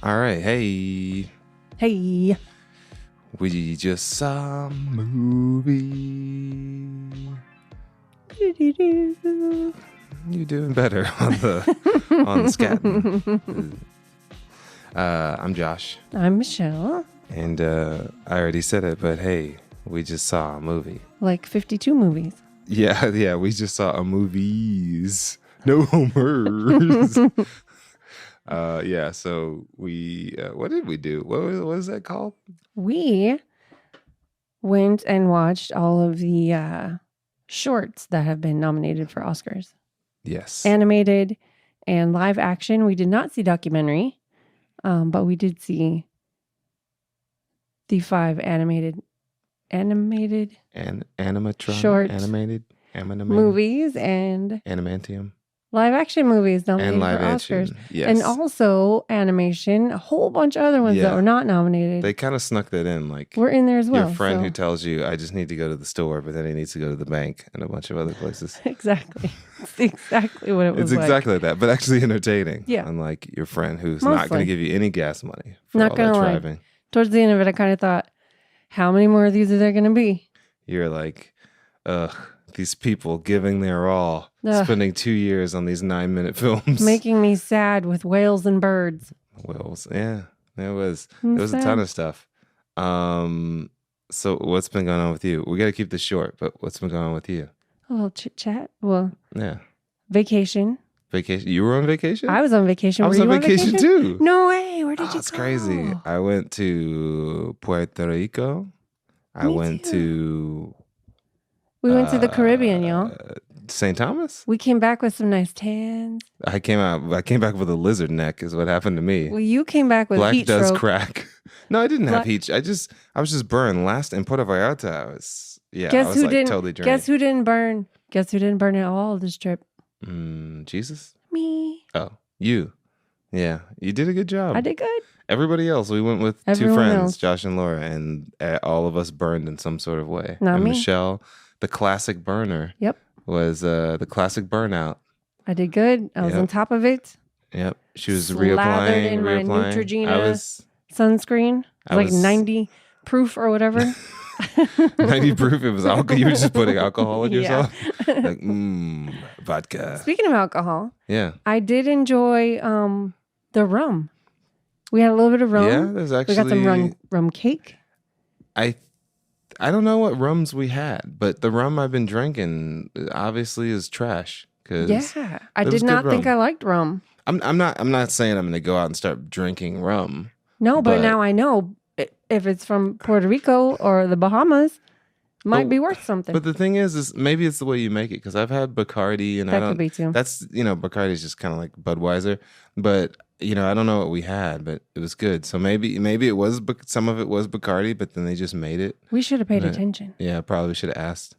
All right. Hey. Hey. We just saw a movie. You're doing better on the scatting. I'm Josh. I'm Michelle. And I already said it, but hey, we just saw a movie. Like 52 movies. Yeah, we just saw a movies. No homers. So we, what did we do? What was that called? We went and watched all of the shorts that have been nominated for Oscars. Yes. Animated and live action. We did not see documentary, but we did see the 5 animated and animatronic short animated movies and animantium live action movies nominated and live for action. Oscars. Yes. And also animation, a whole bunch of other ones that were not nominated. They kind of snuck that in, like we're in there as well. Your friend who tells you, I just need to go to the store, but then he needs to go to the bank and a bunch of other places. Exactly. It's exactly what it was. It's exactly like that, but actually entertaining. Yeah. Unlike your friend who's Mostly not going to give you any gas money for not all gonna that lie. driving. Towards the end of it, I kind of thought, how many more of these are there going to be? You're like, ugh, these people giving their all, spending 2 years on these 9-minute films. Making me sad with whales and birds. Whales, yeah. There was a ton of stuff. So what's been going on with you? We got to keep this short, but what's been going on with you? A little chit chat. Well, yeah. Vacation. Vacation. You were on vacation? I was on vacation. I was on vacation too. No way. Where did you go? That's crazy. I went to Puerto Rico. We went to the Caribbean, y'all. St. Thomas? We came back with some nice tans. I came back with a lizard neck is what happened to me. Well, you came back with Black heat does stroke. crack. No, I didn't have heat. I was just burned. Last in Puerto Vallarta, I was totally drained. Guess who didn't burn? Guess who didn't burn at all this trip? Jesus? Me. Oh, you. Yeah, you did a good job. I did good. Everybody else, we went with Everyone 2 friends, else. Josh and Laura, and all of us burned in some sort of way. Not and me. Michelle, the classic burner. Yep. Was the classic burnout. I did good. I was on top of it. Yep. She was Slathered in my Neutrogena sunscreen. Like 90 proof or whatever. 90 proof. It was alcohol. You were just putting alcohol in yourself. Like, vodka. Speaking of alcohol, yeah, I did enjoy the rum. We had a little bit of rum. Yeah, there's actually. We got some rum cake. I don't know what rums we had, but the rum I've been drinking obviously is trash. Yeah, I did not think I liked rum. I'm not saying I'm going to go out and start drinking rum. No, but now I know if it's from Puerto Rico or the Bahamas, might be worth something. But the thing is maybe it's the way you make it, because I've had Bacardi and that could be too. That's Bacardi is just kind of like Budweiser, but I don't know what we had, but it was good. So maybe it was some of it was Bacardi, but then they just made it. We should have paid attention. Yeah, probably should have asked.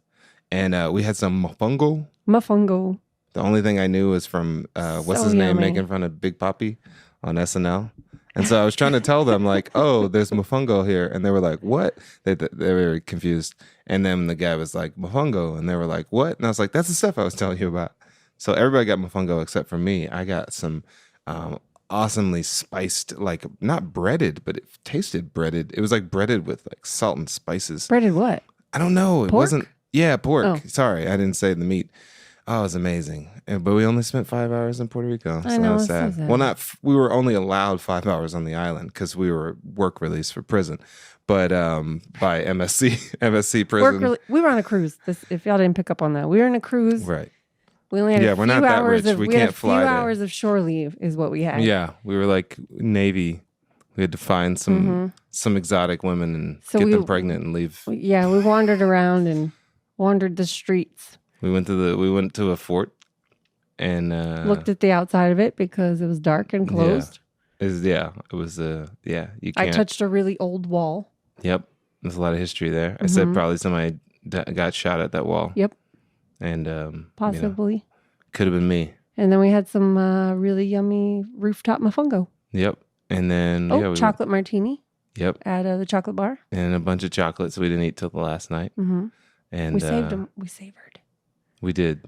And we had some mofongo. Mofongo. The only thing I knew was from what's his name making fun of Big Papi on SNL. And so I was trying to tell them, like, oh, there's mofongo here. And they were like, what? They were confused. And then the guy was like, mofongo. And they were like, what? And I was like, that's the stuff I was telling you about. So everybody got mofongo except for me. I got some awesomely spiced, like, not breaded, but it tasted breaded. It was like breaded with like salt and spices. Breaded what? I don't know. It wasn't. Yeah, pork. Oh. Sorry, I didn't say the meat. Oh, it was amazing. But we only spent 5 hours in Puerto Rico. So I know, that was it's sad. so sad. Well, we were only allowed 5 hours on the island because we were work release for prison. But by MSC prison. We were on a cruise. If y'all didn't pick up on that. We were on a cruise. Right. We only had a few we're not that hours rich. of We we had can't a few fly there. hours of shore leave is what we had. Yeah, we were like Navy. We had to find some exotic women and get them pregnant and leave. Yeah, we wandered around and wandered the streets. We went to a fort and looked at the outside of it because it was dark and closed. It was you can't. I touched a really old wall. Yep, there's a lot of history there. I said probably somebody got shot at that wall. Yep, and possibly could have been me. And then we had some really yummy rooftop mofongo. Yep, and then chocolate martini. Yep, at the chocolate bar, and a bunch of chocolates we didn't eat till the last night. Mm-hmm. And we saved them. We savored. We did.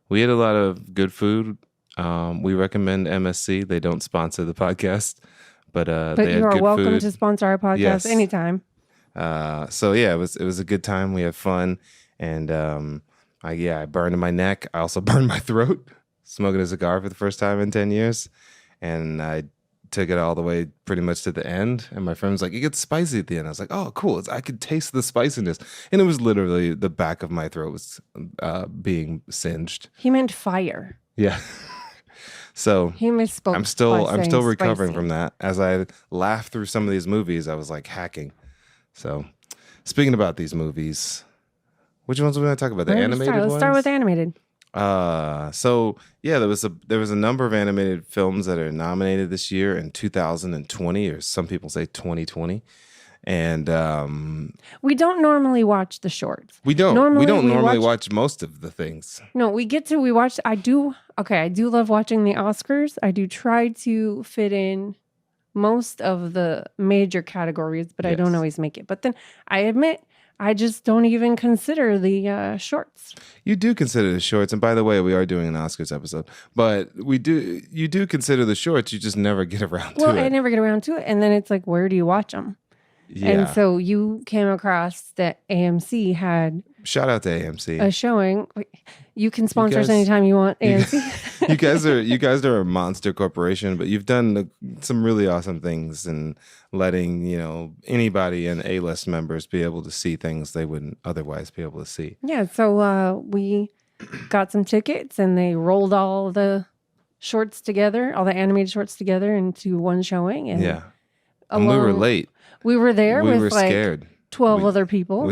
We had a lot of good food. We recommend MSC. They don't sponsor the podcast, But But they you had are good welcome food. to sponsor our podcast Yes. anytime. So yeah, it was a good time. We had fun, and I burned my neck. I also burned my throat smoking a cigar for the first time in 10 years, and I took it all the way pretty much to the end. And my friend was like, "It gets spicy at the end." I was like, "Oh, cool! I could taste the spiciness," and it was literally the back of my throat was being singed. He meant fire. Yeah. So He misspoke. I'm still recovering spicy. from that. As I laughed through some of these movies, I was like hacking. So, speaking about these movies, which ones are we going to talk about? The animated ones? Let's start with animated. So yeah, there was a number of animated films that are nominated this year in 2020, or some people say 2020. And we don't normally watch the shorts. We don't normally watch most of the things. No, we watch. I do love watching the Oscars. I do try to fit in most of the major categories, but I don't always make it. But then I admit, I just don't even consider the shorts. You do consider the shorts, and by the way, we are doing an Oscars episode. But you do consider the shorts. You just never get around to it. Well, I never get around to it, and then it's like, where do you watch them? Yeah. And so you came across that AMC had shout out to AMC a showing. You can sponsor us anytime you want, AMC. You guys are a monster corporation, but you've done some really awesome things in letting anybody and A-list members be able to see things they wouldn't otherwise be able to see. Yeah, so we got some tickets, and they rolled all the shorts together, all the animated shorts together into one showing. And yeah, and we were late. We were there we with were scared. 12 other people.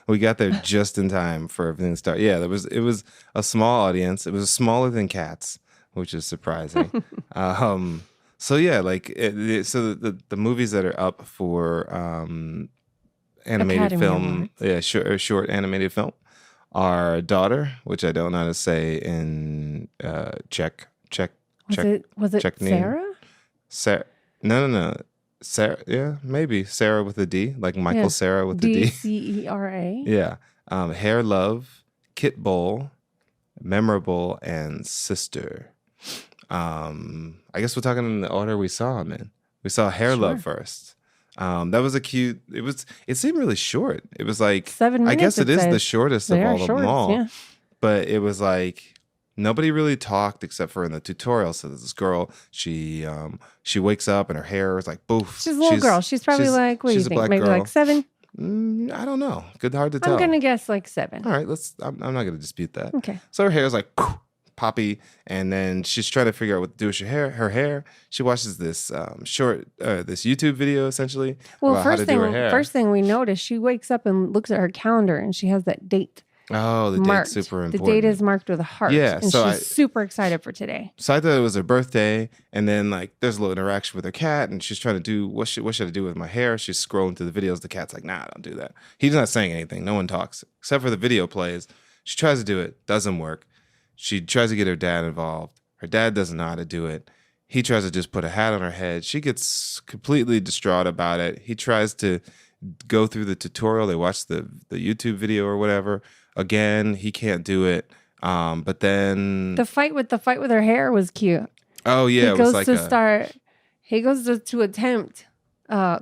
We got there just in time for everything to start. Yeah, it was a small audience. It was smaller than Cats, which is surprising. So yeah, so the movies that are up for animated Academy film, short animated film, are Daughter, which I don't know how to say in Czech. Was it Sarah? Sarah? No. Sarah, yeah, maybe Sarah with a D, like Michael Sarah with the D. Dcera. Yeah. Hair Love, Kitbull, Memerable, and Sister. I guess we're talking in the order we saw them in. We saw Hair Love first. That was it seemed really short. It was like 7 minutes. I guess it is the shortest of all of them all. Yeah. But it was like nobody really talked except for in the tutorial. So this girl, she wakes up and her hair is like boof. She's a little girl. She's probably like, what do you think? Maybe like 7? I don't know. Hard to tell. I'm gonna guess like 7. All right, I'm not gonna dispute that. Okay. So her hair is like poppy, and then she's trying to figure out what to do with her hair. She watches this this YouTube video essentially. Well, about how to do her hair. first thing we notice, she wakes up and looks at her calendar, and she has that date. Oh, the date's super important. The date is marked with a heart. Yeah, and so she's super excited for today. So I thought it was her birthday, and then there's a little interaction with her cat, and she's trying to do what should I do with my hair? She's scrolling through the videos. The cat's like, nah, don't do that. He's not saying anything. No one talks except for the video plays. She tries to do it, doesn't work. She tries to get her dad involved. Her dad doesn't know how to do it. He tries to just put a hat on her head. She gets completely distraught about it. He tries to go through the tutorial. They watch the YouTube video or whatever. Again, he can't do it. But then the fight with her hair was cute. Oh yeah, he goes to attempt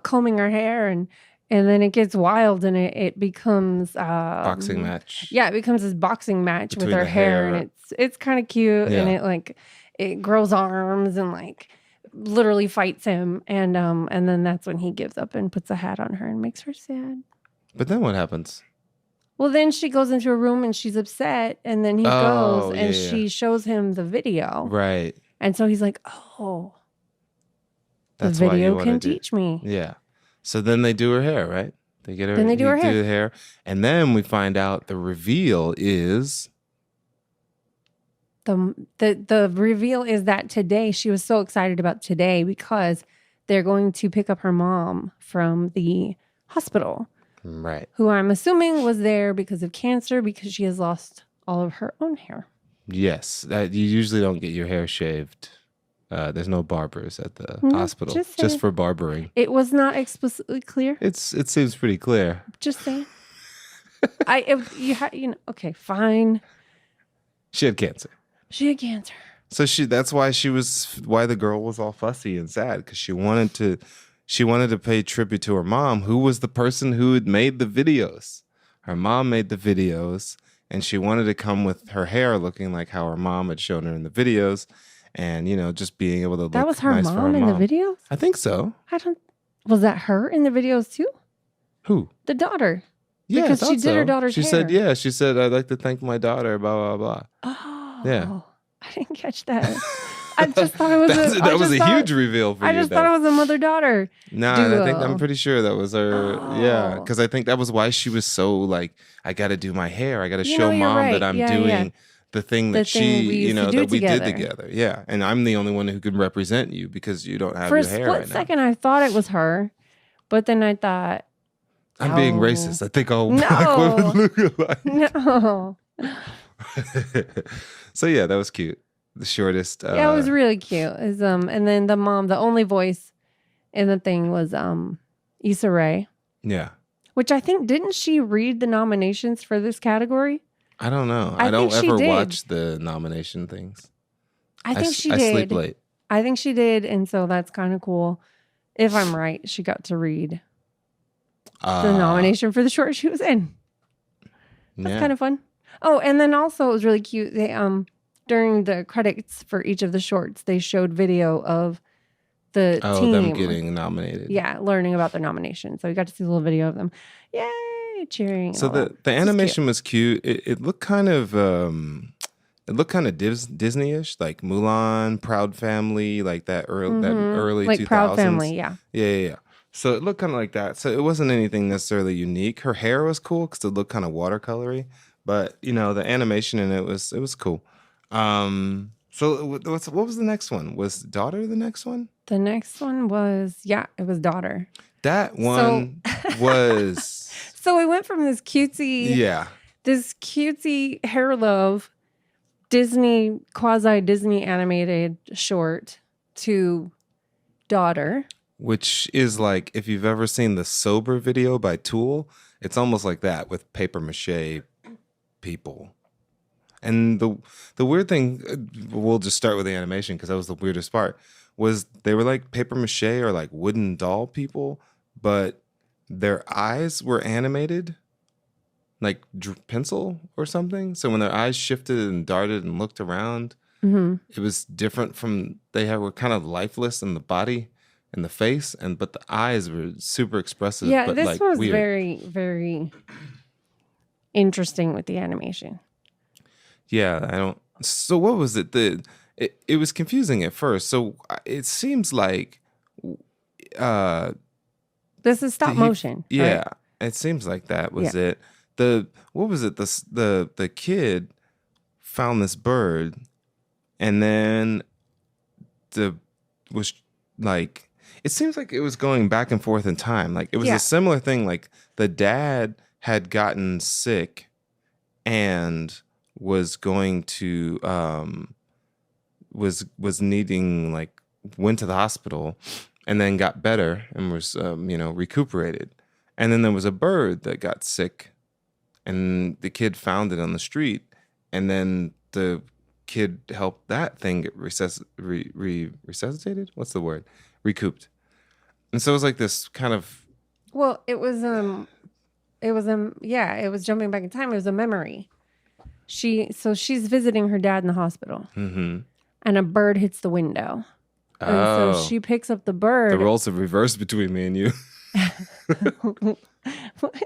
combing her hair, and then it gets wild, and it becomes boxing match. Yeah, it becomes this boxing match between with her hair, and it's kind of cute, and it grows arms and literally fights him, and then that's when he gives up and puts a hat on her and makes her sad. But then what happens? Well, then she goes into a room and she's upset, and then he goes and she shows him the video. Right. And so he's like, oh, that's the video can teach me. Yeah. So then they do her hair, right? They get her. Then they do her hair. Do the hair. And then we find out the reveal is... The reveal is that today, she was so excited about today because they're going to pick up her mom from the hospital. Right. Who I'm assuming was there because of cancer, because she has lost all of her own hair. Yes. You usually don't get your hair shaved. There's no barbers at the hospital. Just for barbering. It was not explicitly clear. It seems pretty clear. Just saying. Okay, fine. She had cancer. She had cancer. So that's why the girl was all fussy and sad, because she wanted to pay tribute to her mom, who was the person who had made the videos. Her mom made the videos, and she wanted to come with her hair looking like how her mom had shown her in the videos, and just being able to look That was her nice for her mom in the videos? I think so. Was that her in the videos too? Who? The daughter. Yeah, because she did her daughter's hair. She said, I'd like to thank my daughter, blah, blah, blah. Oh. Yeah. I didn't catch that. I just thought it was that was a huge reveal for you. I just thought it was a mother-daughter. I'm pretty sure that was her. Oh. Yeah, because I think that was why she was so like, I got to do my hair. I got to show mom that I'm doing the thing that we did together. Yeah, and I'm the only one who can represent you because you don't have your hair right now. For a split second, I thought it was her, but then I thought, I'm being racist. I think all black women look alike. No. So yeah, that was cute. The shortest. Yeah, it was really cute. And then the mom, the only voice in the thing was Issa Rae. Yeah. Which I think, didn't she read the nominations for this category? I don't know. I don't ever watch the nomination things. I think she did. I sleep late. I think she did, and so that's kind of cool. If I'm right, she got to read the nomination for the short she was in. That's kind of fun. Oh, and then also it was really cute. They during the credits for each of the shorts, they showed video of the team. Them getting nominated. Yeah, learning about their nomination. So we got to see a little video of them. Yay, cheering. So the animation was cute. It looked kind of Disney-ish, like Mulan, Proud Family, like that early like 2000s. Proud Family, yeah. Yeah. So it looked kind of like that. So it wasn't anything necessarily unique. Her hair was cool because it looked kind of watercolory. But the animation in it was cool. So what was the next one? Was Daughter the next one? The next one was it was Daughter. That one was. So we went from this cutesy hair love Disney quasi Disney animated short to Daughter, which is like, if you've ever seen the Sober video by Tool, it's almost like that with paper mache people. And the weird thing, we'll just start with the animation because that was the weirdest part, was they were like paper mache or like wooden doll people, but their eyes were animated like pencil or something. So when their eyes shifted and darted and looked around, it was different from, were kind of lifeless in the body and the face, but the eyes were super expressive. Yeah, but this like was weird. very, very interesting with the animation. Yeah, so what was it? It was confusing at first. So it seems like this is stop motion. Yeah, right? It seems like that was it. What was it? The kid found this bird, and then was like, it seems like it was going back and forth in time. Like it was a similar thing. Like the dad had gotten sick and was going to was needing, like, went to the hospital and then got better and was recuperated. And then there was a bird that got sick and the kid found it on the street, and then the kid helped that thing get resuscitated. What's the word? Recouped. And so it was like this kind of, well, it was jumping back in time. It was a memory. She's visiting her dad in the hospital, and a bird hits the window. And so she picks up the bird. The roles have reversed between me and you. What?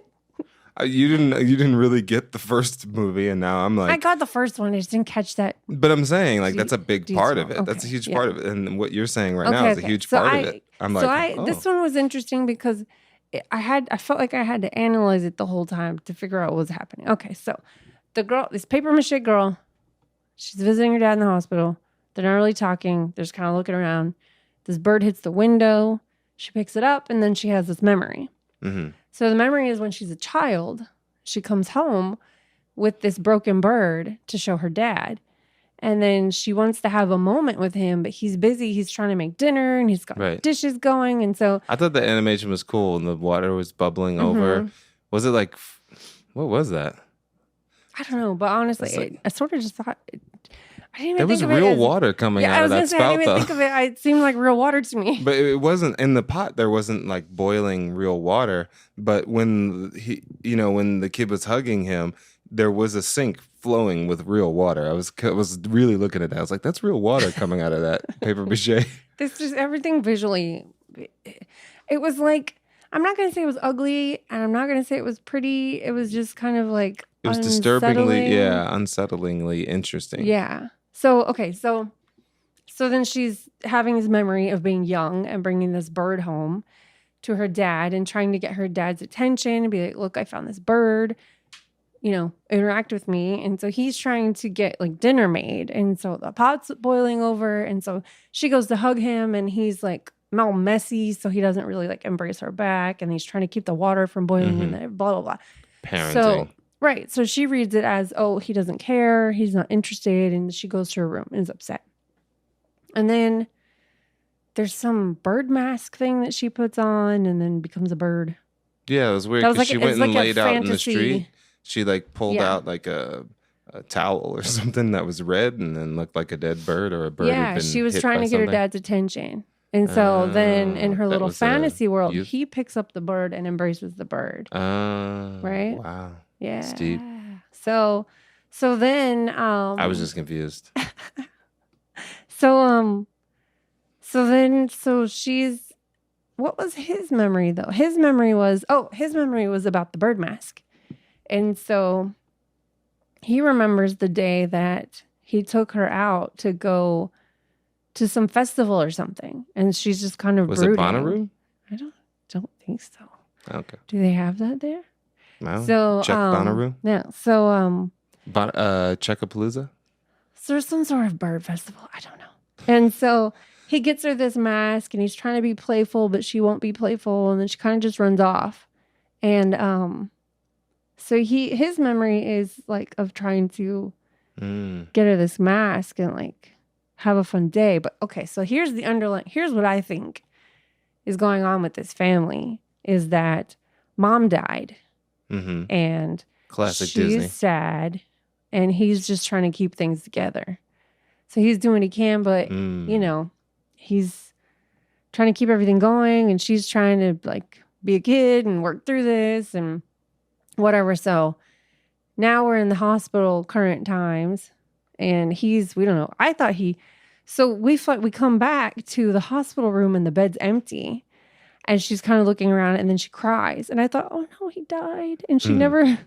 You didn't really get the first movie, and now I'm like, I got the first one. I just didn't catch that. But I'm saying, like, that's a big part of it. Okay. That's a huge part of it, and what you're saying right now is a huge part of it. This one was interesting because I felt like I had to analyze it the whole time to figure out what was happening. Okay, so the girl, this paper mache girl, she's visiting her dad in the hospital. They're not really talking. They're just kind of looking around. This bird hits the window. She picks it up, and then she has this memory. Mm-hmm. So the memory is when she's a child, she comes home with this broken bird to show her dad. And then she wants to have a moment with him, but he's busy. He's trying to make dinner, and he's got dishes going. And so I thought the animation was cool, and the water was bubbling over. Was it like, what was that? I don't know, but honestly, I sort of just thought, I I didn't even There was think of real it as, water coming yeah, out I of was gonna that say, I spout, didn't even though. think of it. It seemed like real water to me. But it wasn't in the pot. There wasn't like boiling real water. But when when the kid was hugging him, there was a sink flowing with real water. I was really looking at that. I was like, that's real water coming out of that paper mache. This just everything visually. It was like, I'm not gonna say it was ugly, and I'm not gonna say it was pretty. It was just kind of like It was unsettling. unsettlingly interesting. Yeah. So okay, so then she's having this memory of being young and bringing this bird home to her dad and trying to get her dad's attention and be like, look, I found this bird, interact with me. And so he's trying to get like dinner made. And so the pot's boiling over. And so she goes to hug him and he's like all messy. So he doesn't really like embrace her back. And he's trying to keep the water from boiling and then blah, blah, blah. Parenting. So, right. So she reads it as, oh, he doesn't care. He's not interested. And she goes to her room and is upset. And then there's some bird mask thing that she puts on and then becomes a bird. Yeah, it was weird because she went and laid out in the street. She like pulled out like a towel or something that was red and then looked like a dead bird or a bird. Yeah, she was trying to get her dad's attention. And so then in her little fantasy world, he picks up the bird and embraces the bird. Right? Wow. Yeah. It's deep. So then I was just confused. So she's, what was his memory though? His memory was about the bird mask. And so he remembers the day that he took her out to go to some festival or something. And she's just kind of brooding. Was it Bonnaroo? I don't think so. Okay. Do they have that there? No. So, Check Bonnaroo? Yeah. So, Checkapalooza? So there's some sort of bird festival. I don't know. And so he gets her this mask and he's trying to be playful, but she won't be playful. And then she kind of just runs off. And so his memory is like of trying to get her this mask and like have a fun day. But okay, so here's what I think is going on with this family is that mom died. Mm-hmm. And classic she's Disney. Sad. And he's just trying to keep things together. So he's doing what he can, but, he's trying to keep everything going. And she's trying to, like, be a kid and work through this and whatever. So now we're in the hospital current times. And we don't know. I thought so we come back to the hospital room and the bed's empty. And she's kind of looking around and then she cries. And I thought, oh no, he died. And she never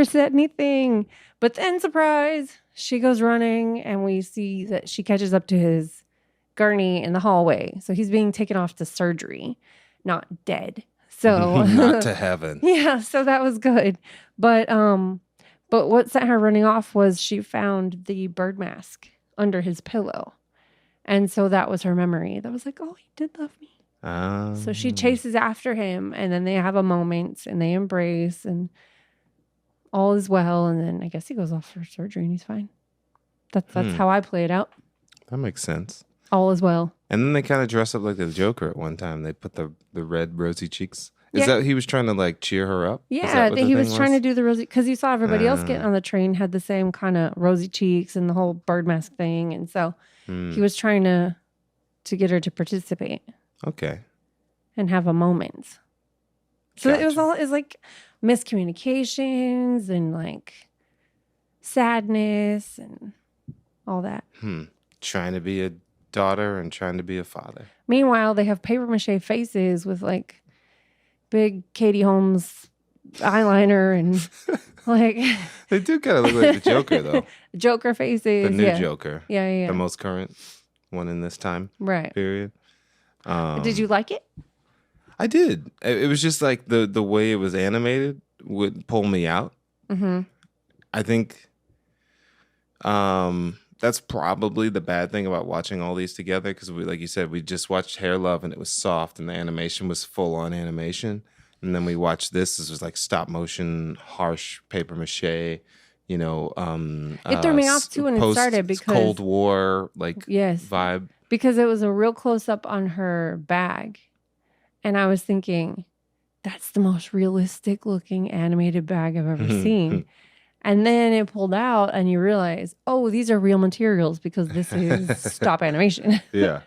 said anything. But then, surprise, she goes running and we see that she catches up to his gurney in the hallway. So he's being taken off to surgery, not dead. So not to heaven. Yeah, so that was good. But what sent her running off was she found the bird mask under his pillow. And so that was her memory. That was like, oh, he did love me. So she chases after him and then they have a moment and they embrace and all is well. And then I guess he goes off for surgery and he's fine. That's how I play it out. That makes sense. All is well. And then they kind of dress up like the Joker at one time. They put the red rosy cheeks. Is that he was trying to like cheer her up? Yeah, he was trying to do the rosy because you saw everybody else getting on the train had the same kind of rosy cheeks and the whole bird mask thing. And so he was trying to get her to participate. Okay. And have a moment. So it was like miscommunications and like sadness and all that. Trying to be a daughter and trying to be a father. Meanwhile, they have paper mache faces with like big Katie Holmes eyeliner and like they do kind of look like the Joker though. Joker faces. The new Joker. Yeah. The most current one in this time period. Did you like it? I did. It was just like the way it was animated would pull me out. Mm-hmm. I think that's probably the bad thing about watching all these together because like you said, we just watched Hair Love and it was soft and the animation was full on animation. And then we watched this was like stop motion, harsh paper mache. It threw me off too when it started because Cold War vibe. Because it was a real close up on her bag. And I was thinking, that's the most realistic looking animated bag I've ever seen. And then it pulled out and you realize, oh, these are real materials because this is stop animation. Yeah.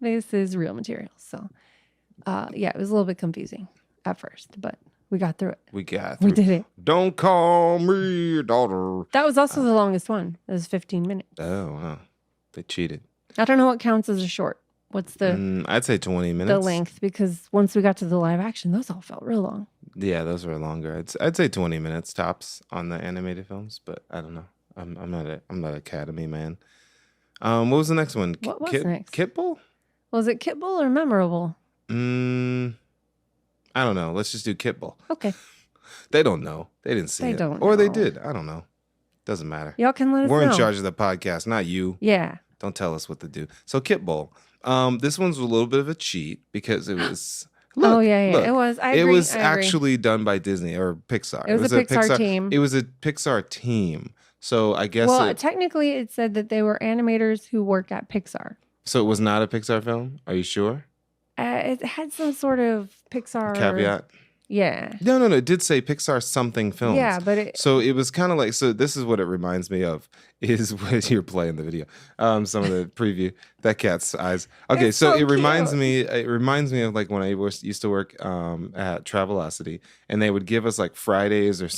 This is real materials. So, it was a little bit confusing at first, but we got through it. We did it. Don't call me daughter. That was also the longest one. It was 15 minutes. Oh, wow. They cheated. I don't know what counts as a short. What's the... I'd say 20 minutes. The length, because once we got to the live action, those all felt real long. Yeah, those were longer. I'd say 20 minutes tops on the animated films, but I don't know. I'm not an Academy man. What was the next one? What was next? Kitbull? Was it Kitbull or Memerable? I don't know. Let's just do Kitbull. Okay. They don't know. They didn't see it. Don't or know. They did. I don't know. Doesn't matter. Y'all can let us know. We're in charge of the podcast, not you. Yeah. Don't tell us what to do. So Kitbull. This one's a little bit of a cheat because it was... Look, it was. I agree. It was actually done by Disney or Pixar. It was a Pixar team. It was a Pixar team. So I guess... Well, technically it said that they were animators who work at Pixar. So it was not a Pixar film? Are you sure? It had some sort of Pixar... Caveat? Yeah. No. It did say Pixar something films. Yeah, but so it was kind of like, so this is what it reminds me of, is when you're playing the video. Some of the preview, that cat's eyes. Okay, it's so so it reminds me of like when I used to work at Travelocity, and they would give us like Fridays or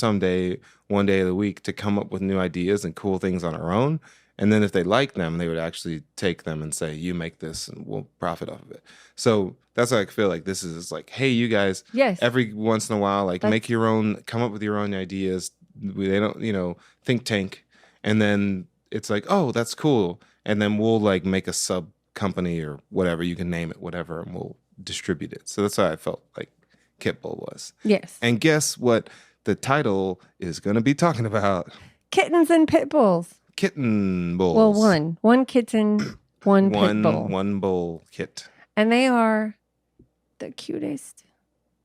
one day of the week to come up with new ideas and cool things on our own. And then if they liked them, they would actually take them and say, you make this and we'll profit off of it. So that's why I feel like this is like, hey, you guys, yes, every once in a while, like make your own, come up with your own ideas. They don't, think tank. And then it's like, oh, that's cool. And then we'll like make a sub company or whatever, you can name it, whatever, and we'll distribute it. So that's how I felt like Kitbull was. Yes. And guess what the title is going to be talking about? Kittens and pit bulls. Kitten bulls. Well, one kitten, one pit bull. One bull kit. And they are the cutest.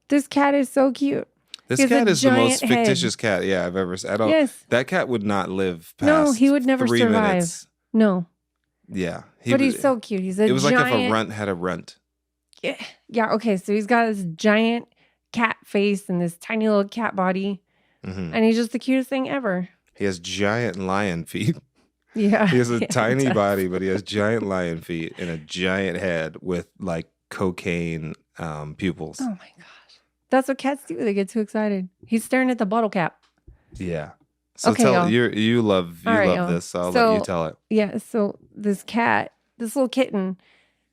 This cat is so cute. This cat is the most fictitious cat, I've ever seen. Yes. That cat would not live past No, he would never 3 survive. minutes. No. Yeah. He's so cute. He's a giant... It was like if a runt had a runt. Yeah, okay. So he's got this giant cat face and this tiny little cat body. Mm-hmm. And he's just the cutest thing ever. He has giant lion feet. Yeah. He has a tiny body, but he has giant lion feet and a giant head with like cocaine pupils. Oh my gosh. That's what cats do. They get too excited. He's staring at the bottle cap. Yeah. So okay, tell you love this, so I'll let you tell it. Yeah, so this little kitten,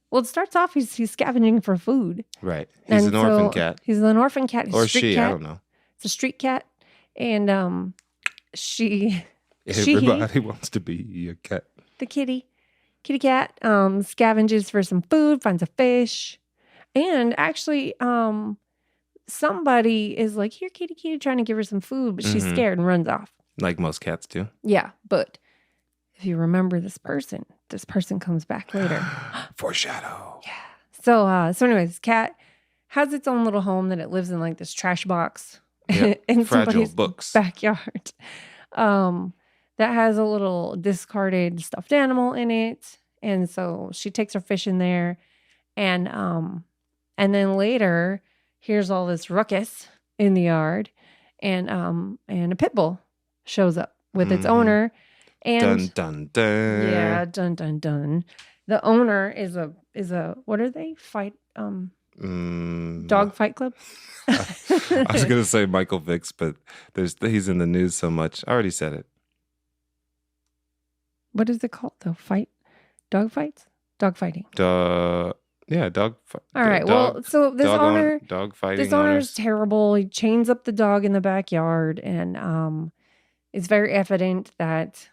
well, it starts off he's scavenging for food. Right. He's an orphan cat. He's an orphan cat. Or she, I don't know. It's a street cat. And everybody wants to be a cat. The kitty cat scavenges for some food, finds a fish. And actually, somebody is like, here, kitty, trying to give her some food, but she's scared and runs off. Like most cats do. Yeah, but if you remember this person comes back later. Foreshadow. Yeah. So anyway, this cat has its own little home that it lives in, like this trash box in somebody's backyard. That has a little discarded stuffed animal in it. And so she takes her fish in there. And then later, here's all this ruckus in the yard. And a pit bull shows up with its owner. And dun, dun, dun. Yeah, dun, dun, dun. The owner is a what are they? Dog fight club? I was going to say Michael Vick's, but he's in the news so much. I already said it. What is it called though? Dog fights? Dog fighting. Yeah, dog. All right. Well, so this owner, dog fighting. This owner is terrible. He chains up the dog in the backyard, and it's very evident that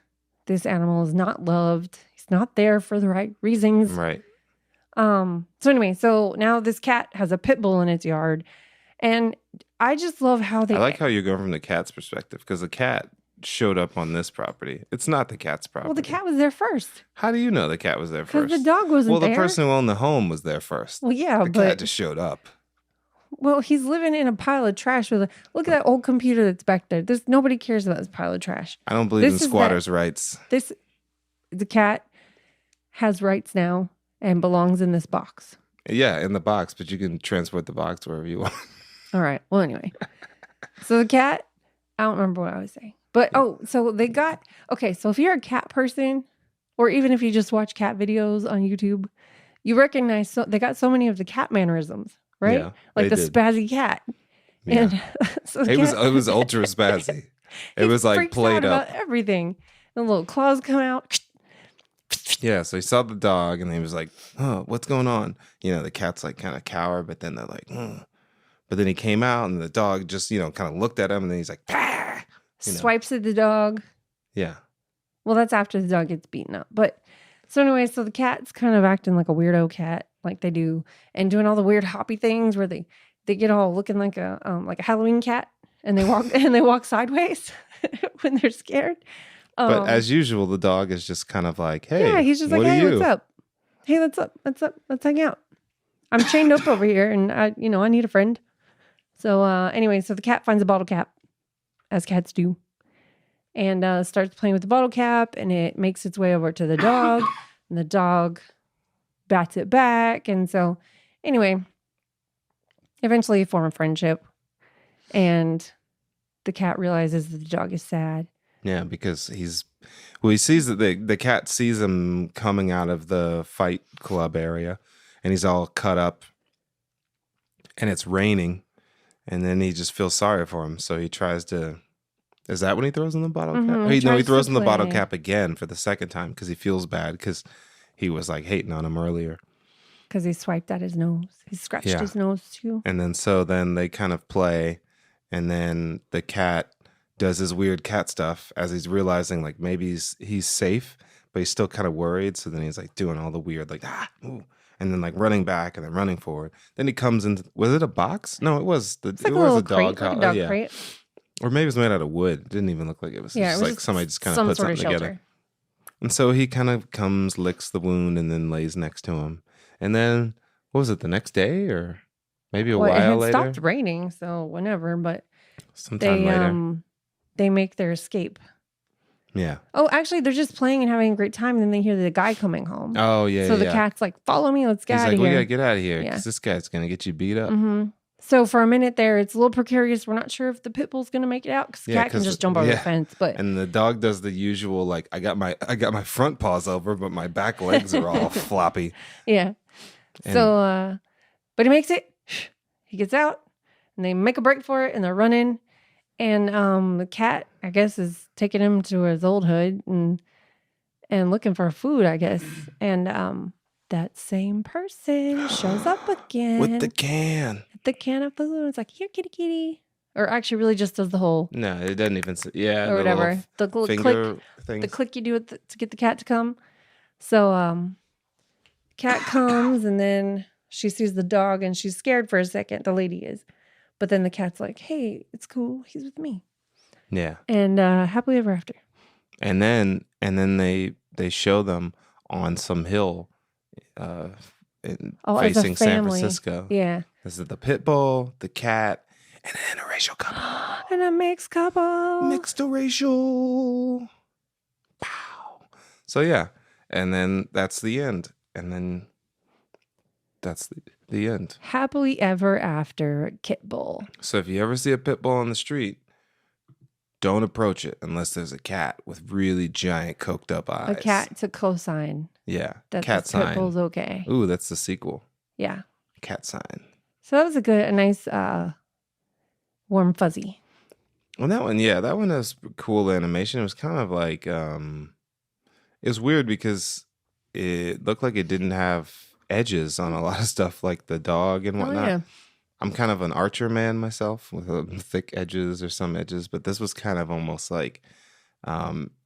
this animal is not loved. He's not there for the right reasons. Right. So anyway, so now this cat has a pit bull in its yard, and I just love how they. I like how you're going from the cat's perspective because the cat showed up on this property. It's not the cat's property. Well, the cat was there first. How do you know the cat was there first? Because the dog wasn't there. Well, the person who owned the home was there first. Well, yeah, the cat just showed up. Well, he's living in a pile of trash look at that old computer that's back there. Nobody cares about this pile of trash. I don't believe in squatters' rights. The cat has rights now and belongs in this box. Yeah, in the box, but you can transport the box wherever you want. All right. Well, anyway. So the cat, I don't remember what I was saying. But so they got okay. So if you're a cat person, or even if you just watch cat videos on YouTube, you recognize they got so many of the cat mannerisms, right? Yeah, like the did. spazzy cat. Yeah. And so it was ultra spazzy. It was like played up about everything. The little claws come out. Yeah, so he saw the dog and he was like, "Oh, what's going on?" The cat's like kind of cower, but then they're like, But then he came out and the dog just, kind of looked at him and then he's like, "Pah!" Swipes at the dog. Yeah. Well, that's after the dog gets beaten up. But so anyway, so the cat's kind of acting like a weirdo cat, like they do, and doing all the weird hoppy things where they get all looking like a Halloween cat, and they walk sideways when they're scared. But as usual, the dog is just kind of like, "Hey, yeah, he's just like, hey, what's up? Hey, what's up? Let's hang out. I'm chained up over here, and I need a friend." So anyway, so the cat finds a bottle cap, as cats do, and starts playing with the bottle cap, and it makes its way over to the dog, and the dog bats it back, and so anyway, eventually they form a friendship, and the cat realizes that the dog is sad. Yeah, because he sees that the cat sees him coming out of the fight club area, and he's all cut up, and it's raining, and then he just feels sorry for him, so he tries to. Is that when he throws in the bottle cap? He throws in the bottle cap again for the second time because he feels bad because he was like hating on him earlier. Because he swiped at his nose, he scratched his nose too, and then they kind of play, and then the cat does his weird cat stuff as he's realizing like maybe he's safe, but he's still kind of worried. So then he's like doing all the weird like ooh, and then like running back and then running forward. Then he comes in. Was it a box? No, it was it was a dog crate. Or maybe it was made out of wood. It didn't even look like it was. Yeah, just like somebody just kind of put something together. And so he kind of comes, licks the wound, and then lays next to him. And then what was it? The next day or maybe a while later? It stopped raining, so whenever. But sometime later. They make their escape. Yeah. Oh, actually, they're just playing and having a great time, and then they hear the guy coming home. Oh, yeah. So the cat's like, "Follow me, let's get out of here." We gotta get out of here because this guy's gonna get you beat up. Mm-hmm. So for a minute there, it's a little precarious. We're not sure if the pit bull's gonna make it out because the cat can just jump over the fence. And the dog does the usual like, I got my front paws over, but my back legs are all floppy. Yeah. So, but he makes it. He gets out, and they make a break for it, and they're running. And the cat, I guess, is taking him to his old hood and looking for food, I guess. And that same person shows up again with the can of food. It's like, "Here, kitty, kitty," or actually, really just does the whole. No, it doesn't even. Or whatever. The little click things. The click you do to get the cat to come. So, cat comes, and then she sees the dog, and she's scared for a second. The lady is. But then the cat's like, "Hey, it's cool. He's with me." Yeah. And happily ever after. And then they show them on some hill facing San Francisco. Yeah. This is the pit bull, the cat, and an interracial couple. And a mixed couple. Mixed racial. Pow. So yeah. And then that's the end. And then that's the end. Happily ever after, Kitbull. So if you ever see a pit bull on the street, don't approach it unless there's a cat with really giant coked up eyes. A cat to cosign. Yeah. That cat sign. Pit bull's okay. Ooh, that's the sequel. Yeah. Cat sign. So that was a nice warm fuzzy. Well, that one has cool animation. It was kind of like it was weird because it looked like it didn't have edges on a lot of stuff like the dog and whatnot. Yeah. I'm kind of an Archer man myself with thick edges or some edges, but this was kind of almost like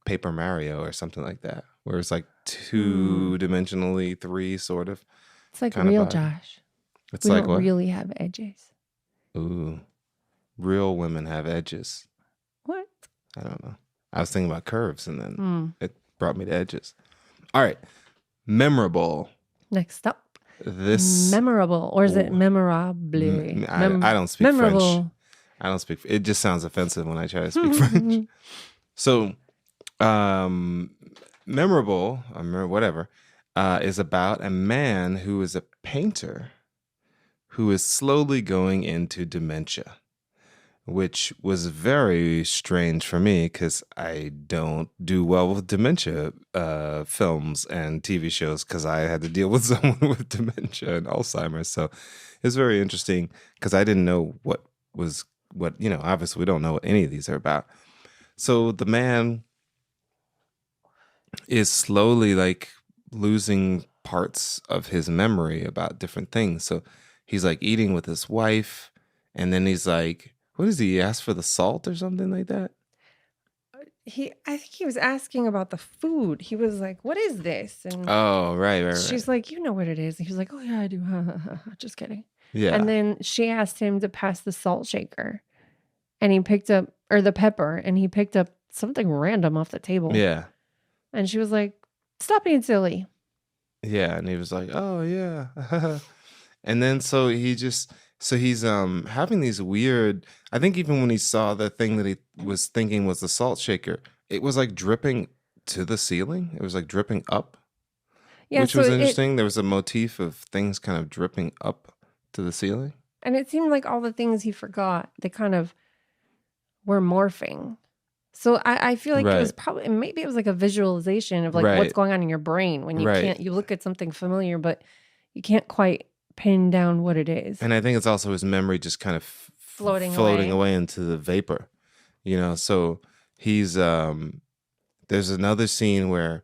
Paper Mario or something like that, where it's like 2-dimensionally 3 sort of. It's like real Josh. It's we like don't what? Really have edges. Ooh, real women have edges. What? I don't know. I was thinking about curves, and then it brought me to edges. All right, Memerable. Next up, this Memerable, or is it Memerable? I don't speak French. I don't speak. It just sounds offensive when I try to speak French. So, Memerable, or whatever, is about a man who is a painter who is slowly going into dementia. which was very strange for me because I don't do well with dementia films and TV shows because I had to deal with someone with dementia and Alzheimer's. So it was very interesting because I didn't know what, obviously we don't know what any of these are about. So the man is slowly like losing parts of his memory about different things. So he's like eating with his wife, and then he's like, what is he ask for the salt or something like that? I think he was asking about the food. He was like, "What is this?" And oh, right. she's like, "You know what it is." And he was like, "Oh yeah, I do." Just kidding. Yeah. And then she asked him to pass the salt shaker, and he picked up, or the pepper, and he picked up something random off the table. Yeah. And she was like, "Stop being silly." Yeah, and he was like, "Oh yeah," and then so he's having these weird. I think even when he saw the thing that he was thinking was the salt shaker, it was like dripping to the ceiling. It was like dripping up, Yeah, which was interesting. There was a motif of things kind of dripping up to the ceiling, and it seemed like all the things he forgot, they kind of were morphing. So I feel like it was probably, maybe it was like a visualization of like what's going on in your brain when you can't, you look at something familiar, but you can't quite pin down what it is. And I think it's also his memory just kind of floating away into the vapor, so he's, there's another scene where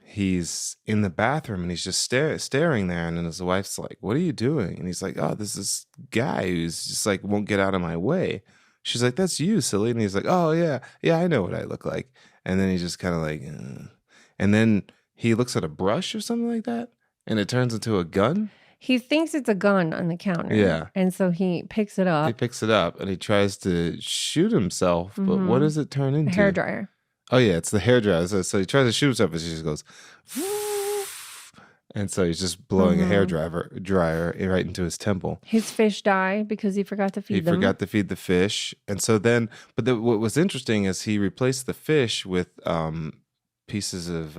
he's in the bathroom and he's just staring there. And then his wife's like, what are you doing? And he's like, oh, this is guy who's just like, won't get out of my way. She's like, that's you, silly. And he's like, oh, yeah, I know what I look like. And then he's just kind of like, and then he looks at a brush or something like that, and it turns into a gun. He thinks it's a gun on the counter. Yeah. And so he picks it up. He picks it up and he tries to shoot himself. But what does it turn into? A hairdryer. Oh, yeah, it's the hairdryer. So he tries to shoot himself and she just goes, and so he's just blowing a hairdryer right into his temple. His fish die because he forgot to feed them. He forgot to feed the fish. And so then, what was interesting is he replaced the fish with pieces of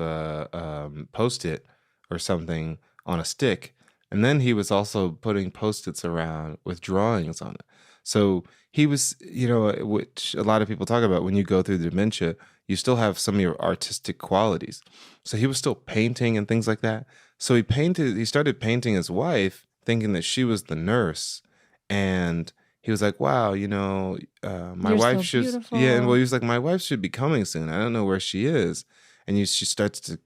Post-it or something on a stick. And then he was also putting Post-its around with drawings on it. So he was, which a lot of people talk about when you go through dementia, you still have some of your artistic qualities. So he was still painting and things like that. So he started painting his wife, thinking that she was the nurse. And he was like, wow, my wife should, beautiful. Yeah. And well, he was like, my wife should be coming soon. I don't know where she is. And she starts to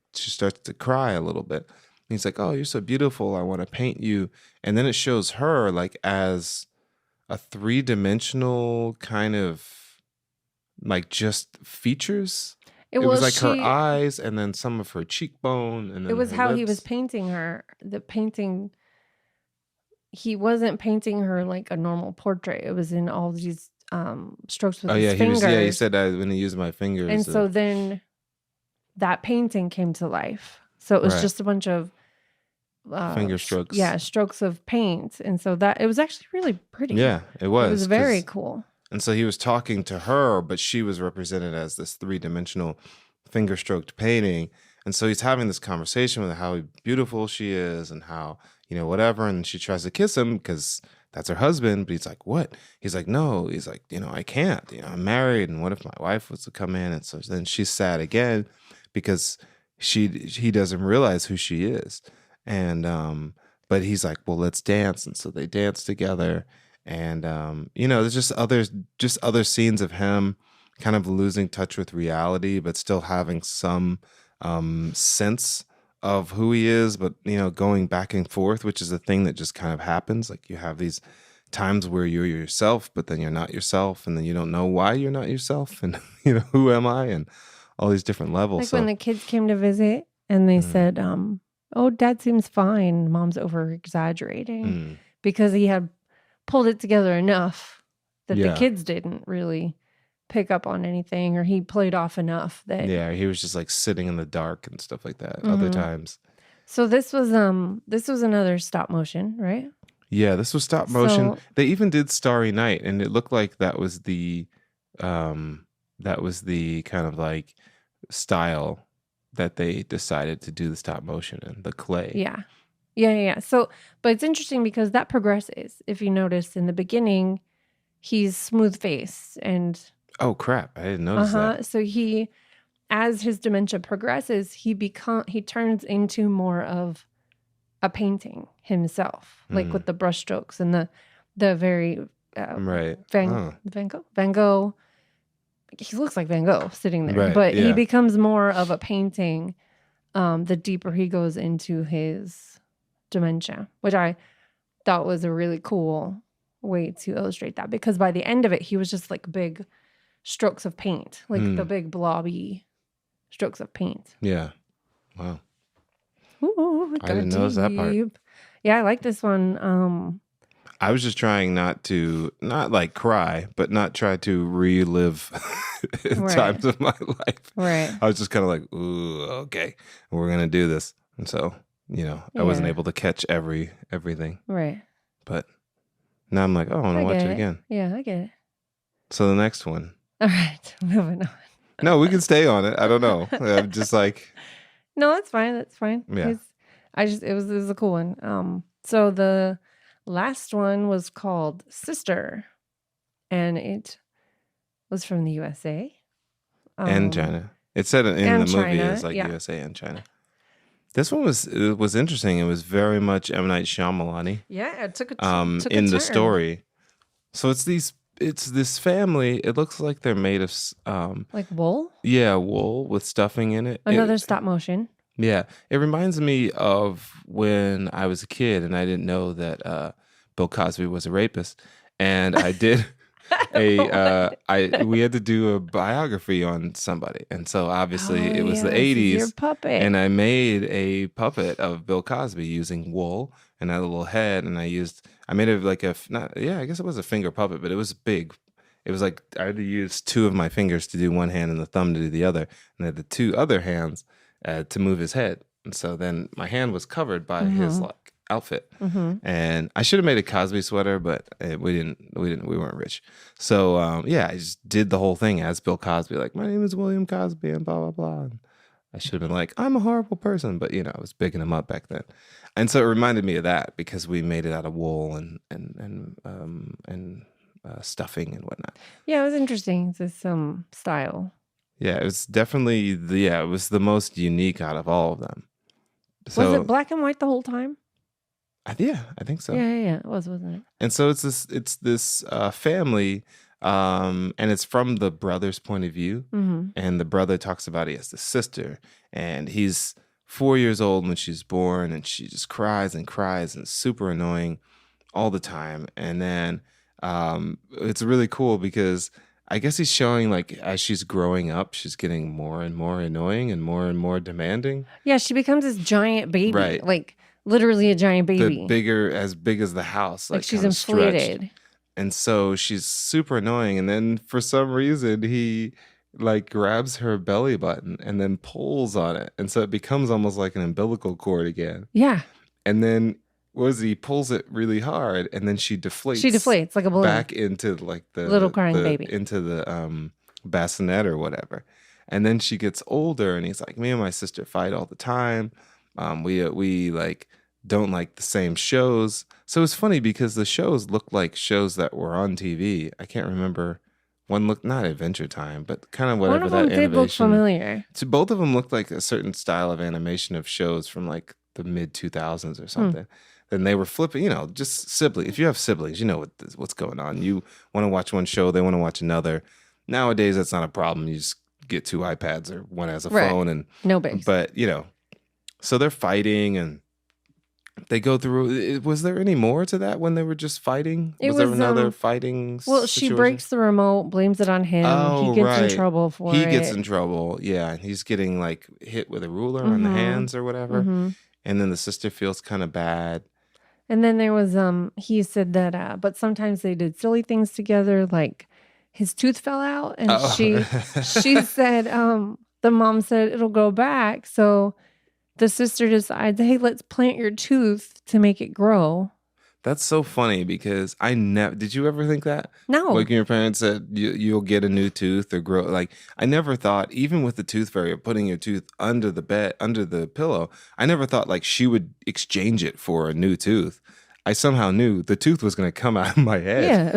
cry a little bit. And he's like, oh, you're so beautiful. I want to paint you. And then it shows her like as a 3-dimensional kind of like just features. It was like her eyes and then some of her cheekbone. And then it was how lips. He was painting her. The painting, he wasn't painting her like a normal portrait. It was in all these strokes with his fingers. He said that when he used my fingers. And so then that painting came to life. So it was just a bunch of finger strokes. Yeah, strokes of paint. And so that it was actually really pretty. Yeah, it was. It was very cool. And so he was talking to her, but she was represented as this 3-dimensional finger stroked painting. And so he's having this conversation with how beautiful she is and how, whatever. And she tries to kiss him because that's her husband. But he's like, what? He's like, no. He's like, I can't. I'm married. And what if my wife was to come in? And so then she's sad again because he doesn't realize who she is. And but he's like, well, let's dance. And so they dance together. And there's just other scenes of him kind of losing touch with reality, but still having some sense of who he is, but going back and forth, which is a thing that just kind of happens. Like you have these times where you're yourself, but then you're not yourself, and then you don't know why you're not yourself, and who am I, and all these different levels. Like when the kids came to visit and they said, oh, Dad seems fine. Mom's over exaggerating because he had pulled it together enough that the kids didn't really pick up on anything, or he played off enough that he was just like sitting in the dark and stuff like that other times. So this was another stop motion, right? Yeah, this was stop motion. They even did Starry Night, and it looked like that was the kind of like style that they decided to do the stop motion in, the clay. Yeah. So, but it's interesting because that progresses. If you notice in the beginning, he's smooth faced and Oh crap! I didn't notice that. So he, as his dementia progresses, he turns into more of a painting himself, like with the brushstrokes and the very Right. Van Gogh. He looks like Van Gogh sitting there, Right, but he yeah. becomes more of a painting the deeper he goes into his dementia, which I thought was a really cool way to illustrate that, because by the end of it, he was just like big strokes of paint, like the big blobby strokes of paint. Yeah. Wow. Ooh, I didn't notice that part. Yeah, I like this one. I was just trying not like cry, but not try to relive times of my life. Right. I was just kind of like, ooh, okay, we're gonna do this, and so I wasn't able to catch everything. Right. But now I'm like, oh, I want to watch it again. Yeah, I get it. So the next one. All right, moving on. No, we can stay on it. I don't know. I'm just like. No, that's fine. That's fine. Yeah. It was a cool one. So the last one was called Sister, and it was from the USA And China. It said in the movie China, it's like USA and China. This one was interesting. It was very much M. Night Shyamalan-y. Yeah, it took a in the turn. story. So it's this family. It looks like they're made of like wool. Yeah, wool with stuffing in it. Another stop motion. Yeah, it reminds me of when I was a kid and I didn't know that Bill Cosby was a rapist, and I did we had to do a biography on somebody, and so obviously it was the 80s, your puppet. and I made a puppet of Bill Cosby using wool and a little head, and I made it like I guess it was a finger puppet, but it was big. It was like I had to use two of my fingers to do one hand and the thumb to do the other, and I had the two other hands to move his head. And so then my hand was covered by his like outfit. And I should have made a Cosby sweater, but we weren't rich. So I just did the whole thing as Bill Cosby, like, my name is William Cosby and blah, blah, blah. And I should have been like, I'm a horrible person, but I was bigging him up back then. And so it reminded me of that because we made it out of wool and stuffing and whatnot. Yeah, it was interesting. It's some style. Yeah, it was definitely it was the most unique out of all of them. So, was it black and white the whole time? I think so. Yeah, it was, wasn't it? And so it's this family, and it's from the brother's point of view. And the brother talks about he has this sister, and he's 4 years old when she's born, and she just cries and cries and super annoying all the time. And then it's really cool because I guess he's showing like as she's growing up, she's getting more and more annoying and more demanding. Yeah, she becomes this giant baby, right? Like literally a giant baby, as big as the house, like she's inflated. Stretched. And so she's super annoying. And then for some reason, he like grabs her belly button and then pulls on it, and so it becomes almost like an umbilical cord again. Yeah. And then he pulls it really hard, and then she deflates. She deflates like a balloon back into like the little crying baby into the bassinet or whatever. And then she gets older, and he's like, me and my sister fight all the time. We like don't like the same shows. So it's funny because the shows look like shows that were on TV. I can't remember. One looked not Adventure Time, but kind of whatever that animation. One of them did look familiar. So both of them looked like a certain style of animation of shows from like the mid 2000s or something. Then they were flipping, just siblings. If you have siblings, you know what's going on. You want to watch one show, they want to watch another. Nowadays, that's not a problem. You just get two iPads or one has a phone, and no big. But so they're fighting and they go through. Was there any more to that when they were just fighting? Was there another fighting? Well, situation? She breaks the remote, blames it on him. Oh, he gets in trouble for it. He gets in trouble. Yeah, he's getting like hit with a ruler on the hands or whatever. And then the sister feels kind of bad. And then there was he said that but sometimes they did silly things together, like his tooth fell out, and she said the mom said it'll go back, so the sister decides, hey, let's plant your tooth to make it grow. That's so funny because I never. Did you ever think that? No. Like your parents said, you'll get a new tooth or grow. Like I never thought, even with the tooth fairy, putting your tooth under the bed, under the pillow. I never thought like she would exchange it for a new tooth. I somehow knew the tooth was going to come out of my head. Yeah, it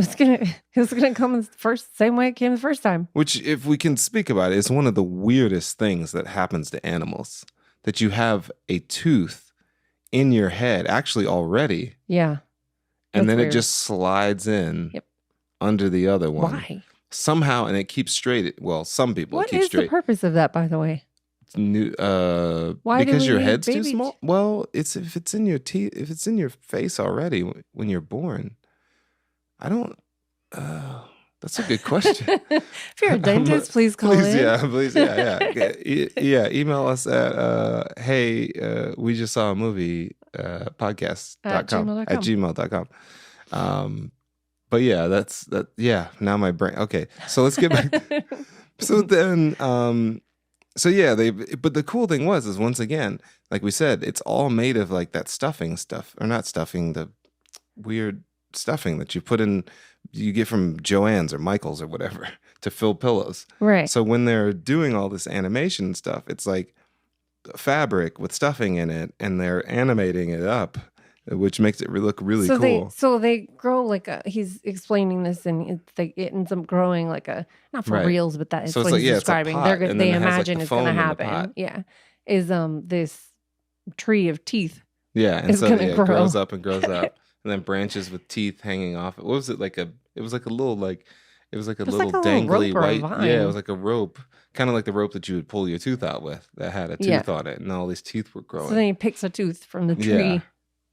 was gonna come the same way it came the first time. Which, if we can speak about it, is one of the weirdest things that happens to animals. That you have a tooth in your head, actually already. Yeah. And then weird. it just slides in under the other one. Why? Somehow, and it keeps straight. Well, some people What keep is straight. the purpose of that, by the way? Why because your head's too small? Well, it's if it's in your teeth, if it's in your face already when you're born. I don't. That's a good question. If you're a dentist, please call in. Yeah. Email us at we just saw a movie podcast.com at gmail.com. But yeah, that's that. Yeah, now my brain. Okay, so let's get back. So then, so yeah, but the cool thing is once again, like we said, it's all made of like that stuffing stuff, or not stuffing, the weird stuffing that you put in, you get from Joann's or Michael's or whatever to fill pillows. Right. So when they're doing all this animation stuff, it's like fabric with stuffing in it, and they're animating it up, which makes it look really cool. So they grow like he's explaining this, and it ends up growing like not for reals, but that is what he's describing. They imagine it's going to happen. Yeah. Is this tree of teeth. Yeah. And so it grows up and grows up. And then branches with teeth hanging off. What was it? It was like a little dangly white. Yeah, it was like a rope. Kind of like the rope that you would pull your tooth out with that had a tooth on it. And all these teeth were growing. So then he picks a tooth from the tree. Yeah,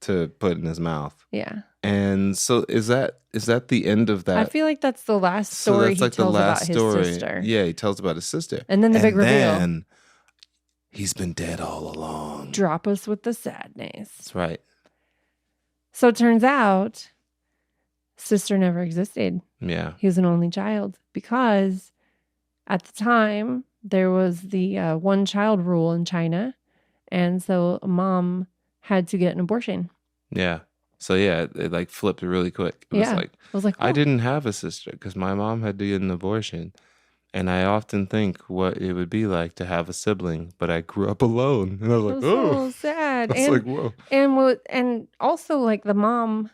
to put in his mouth. Yeah. And so is that the end of that? I feel like that's the last story he tells about his sister. Yeah, he tells about his sister. And then the big reveal. Then he's been dead all along. Drop us with the sadness. That's right. So it turns out sister never existed. Yeah. He was an only child because at the time there was the one child rule in China. And so mom had to get an abortion. Yeah. So yeah, it like flipped really quick. It was like, oh. I didn't have a sister because my mom had to get an abortion. And I often think what it would be like to have a sibling, but I grew up alone. And I was like, so sad. I was like, whoa. And also like the mom,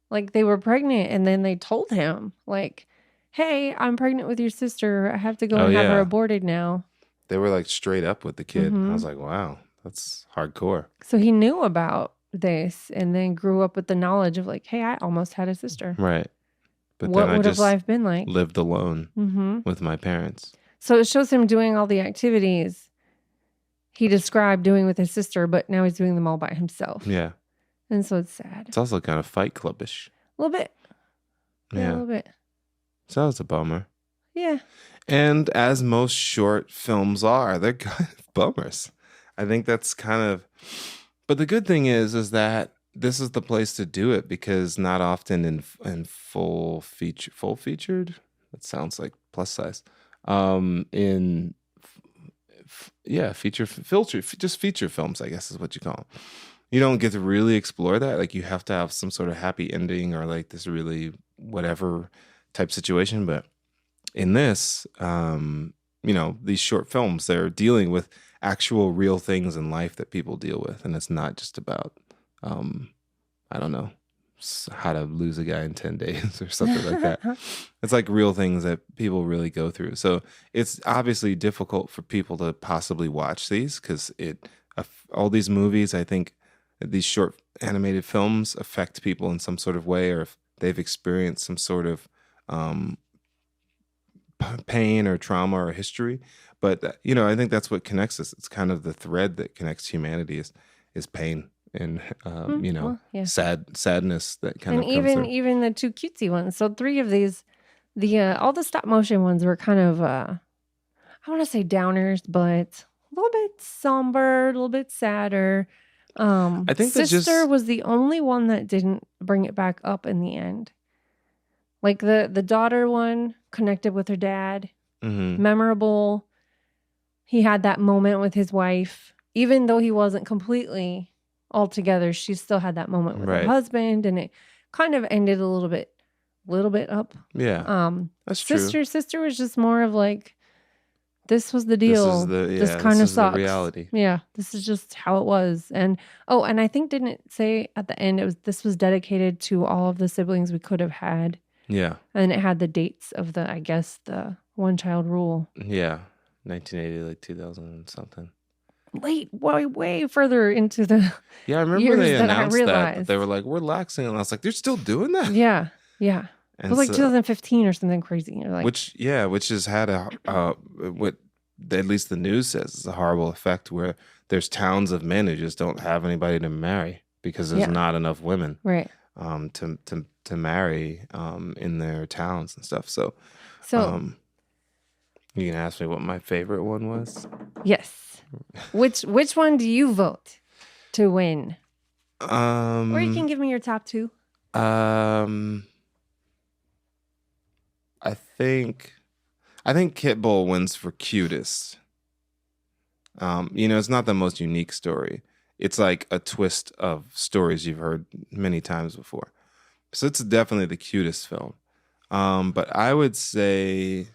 like they were pregnant and then they told him like, hey, I'm pregnant with your sister. I have to go and have her aborted now. They were like straight up with the kid. Mm-hmm. I was like, wow, that's hardcore. So he knew about this and then grew up with the knowledge of like, hey, I almost had a sister. Right. But what then would have life been like? Lived alone with my parents. So it shows him doing all the activities he described doing with his sister, but now he's doing them all by himself. Yeah. And so it's sad. It's also kind of Fight Clubbish. A little bit. Yeah, a little bit. So that was a bummer. Yeah. And as most short films are, they're kind of bummers. I think that's kind of... But the good thing is that this is the place to do it because not often in full featured, that sounds like plus size, feature films, I guess is what you call them. You don't get to really explore that. Like you have to have some sort of happy ending or like this really whatever type situation. But in this, these short films, they're dealing with actual real things in life that people deal with. And it's not just about, I don't know, how to lose a guy in 10 days or something like that. It's like real things that people really go through. So it's obviously difficult for people to possibly watch these because all these movies, I think these short animated films affect people in some sort of way, or if they've experienced some sort of pain or trauma or history. But, I think that's what connects us. It's kind of the thread that connects humanity is pain and, sadness that kind of comes through. Even the two cutesy ones. So 3 of these, all the stop motion ones were kind of, I want to say downers, but a little bit somber, a little bit sadder. I think Sister was the only one that didn't bring it back up in the end. Like the daughter one connected with her dad. Mm-hmm. Memorable. He had that moment with his wife. Even though he wasn't completely all together, she still had that moment with her husband. And it kind of ended a little bit up. Yeah. That's true. Sister was just more of like this was the deal. This kind of sucks. The reality. Yeah, this is just how it was. And and I think didn't it say at the end this was dedicated to all of the siblings we could have had. Yeah. And it had the dates of the one child rule. Yeah. 1980, like 2000 something. Way further into the Yeah, I remember they announced that. They were like, we're laxing. And I was like, they're still doing that? Yeah. Yeah. And it was like 2015 or something crazy. Like, which has had what at least the news says is a horrible effect where there's towns of men who just don't have anybody to marry because there's not enough women. Right. To marry in their towns and stuff. So you can ask me what my favorite one was? Yes. Which one do you vote to win? Or you can give me your top two. I think Kitbull wins for cutest. It's not the most unique story. It's like a twist of stories you've heard many times before. So it's definitely the cutest film. But I would say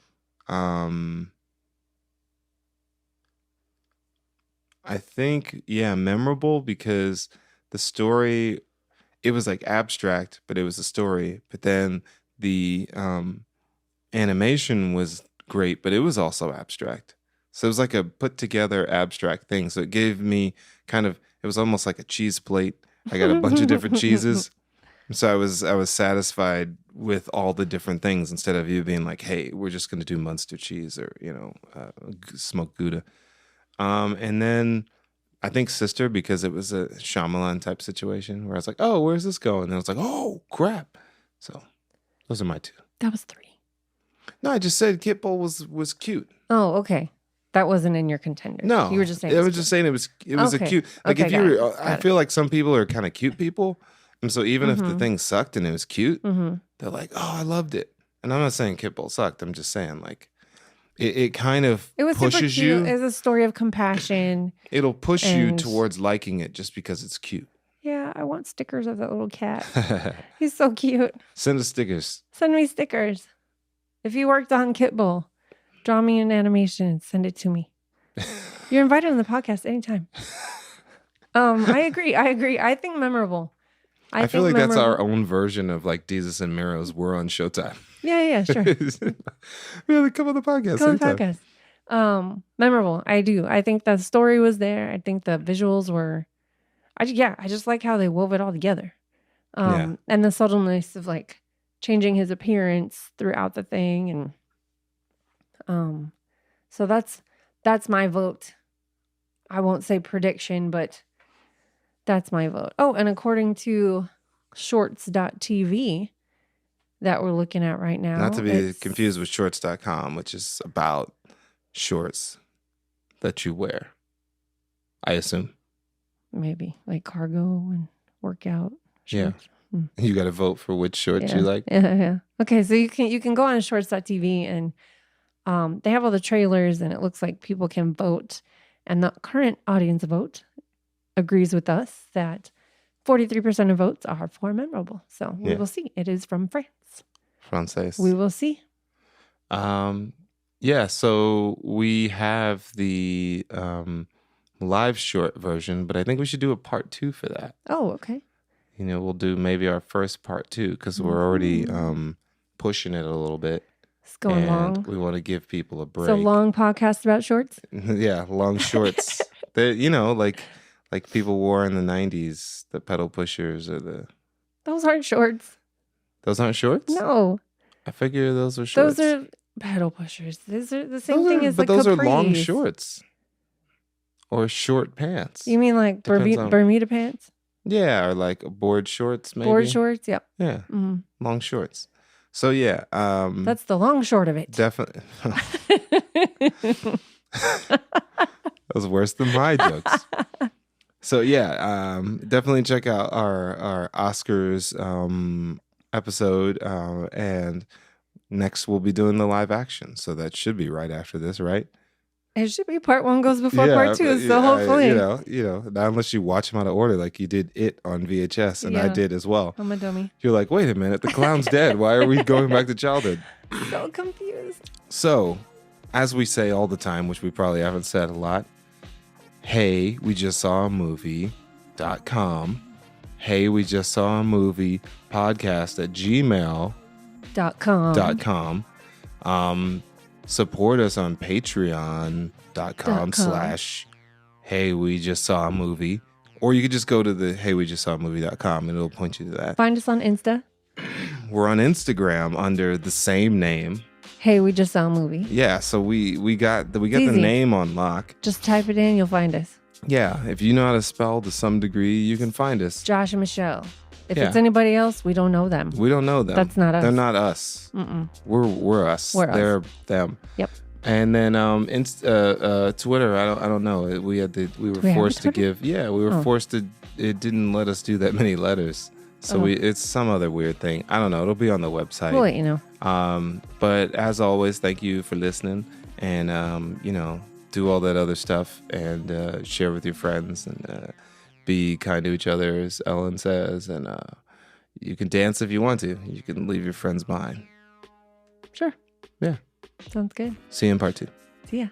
I think, Memerable, because the story, it was like abstract, but it was a story. But then the animation was great, but it was also abstract. So it was like a put together abstract thing. So it gave me it was almost like a cheese plate. I got a bunch of different cheeses. So I was satisfied with all the different things instead of you being like, hey, we're just going to do Munster cheese or, smoked Gouda. And then I think Sister, because it was a Shyamalan type situation where I was like, oh, where's this going? And I was like, oh, crap. So those are my two. That was three. No, I just said Kitbull was cute. Oh, okay. That wasn't in your contender. No, you were just saying. I was just saying it was a cute. Like if you, I feel like some people are kind of cute people, and so even if the thing sucked and it was cute, they're like, "Oh, I loved it." And I'm not saying Kitbull sucked. I'm just saying like it kind of pushes you. It's a story of compassion. It'll push you towards liking it just because it's cute. Yeah, I want stickers of that little cat. He's so cute. Send us stickers. Send me stickers. If you worked on Kitbull, draw me an animation and send it to me. You're invited on the podcast anytime. I agree. I think Memerable. I feel like that's our own version of like Jesus and Miro's. We're on Showtime. Yeah, sure. Yeah, come on the podcast. Come on the podcast. Memerable. I do. I think the story was there. I think the visuals were. I just like how they wove it all together. And the subtleness of like changing his appearance throughout the thing, and so that's my vote. I won't say prediction, but that's my vote. Oh, and according to shorts.tv that we're looking at right now. Not to be confused with shorts.com, which is about shorts that you wear, I assume. Maybe like cargo and workout shorts. Yeah. You got to vote for which shorts you like. Yeah. Okay, so you can go on shorts.tv and they have all the trailers and it looks like people can vote. And the current audience vote agrees with us that 43% of votes are for Memerable. So we will see. It is from France. Française. We will see. So we have the live short version, but I think we should do a part 2 for that. Oh, okay. We'll do maybe our first part 2 because we're already pushing it a little bit. It's going long. We want to give people a break. So long podcast about shorts? Yeah, long shorts. Like people wore in the 90s, the pedal pushers or the... Those aren't shorts. Those aren't shorts? No. I figure those are shorts. Those are pedal pushers. Those are the same thing as like capris. But those are long shorts. Or short pants. You mean like Bermuda pants? Yeah, or like board shorts maybe. Board shorts, yep. Yeah, long shorts. So yeah. That's the long short of it. Definitely. That was worse than my jokes. So yeah, definitely check out our Oscars episode, and next we'll be doing the live action. So that should be right after this, right? It should be part 1 goes before part 2. So hopefully, not unless you watch them out of order, like you did It on VHS, and I did as well. I'm a dummy. You're like, wait a minute, the clown's dead. Why are we going back to childhood? So confused. So, as we say all the time, which we probably haven't said a lot, hey, we just saw a movie.com. Hey, we just saw a movie podcast at gmail.com. Support us on patreon.com/hey, we just saw a movie. Or you could just go to the hey, we just saw a movie.com and it'll point you to that. Find us on Insta. We're on Instagram under the same name. Hey, we just saw a movie. Yeah, so we got the name on lock. Just type it in, you'll find us. Yeah, if you know how to spell to some degree, you can find us. Josh and Michelle. If it's anybody else, we don't know them. We don't know them. That's not us. They're not us. Mm-mm. We're us. They're them. Yep. And then Twitter, I don't know. We were forced to give. Yeah, we were forced to. It didn't let us do that many letters. So it's some other weird thing. I don't know. It'll be on the website. We'll let you know. But as always, thank you for listening, and do all that other stuff, and share with your friends, and be kind to each other, as Ellen says, and you can dance if you want to. You can leave your friends behind. Sure. Yeah. Sounds good. See you in part 2. See ya.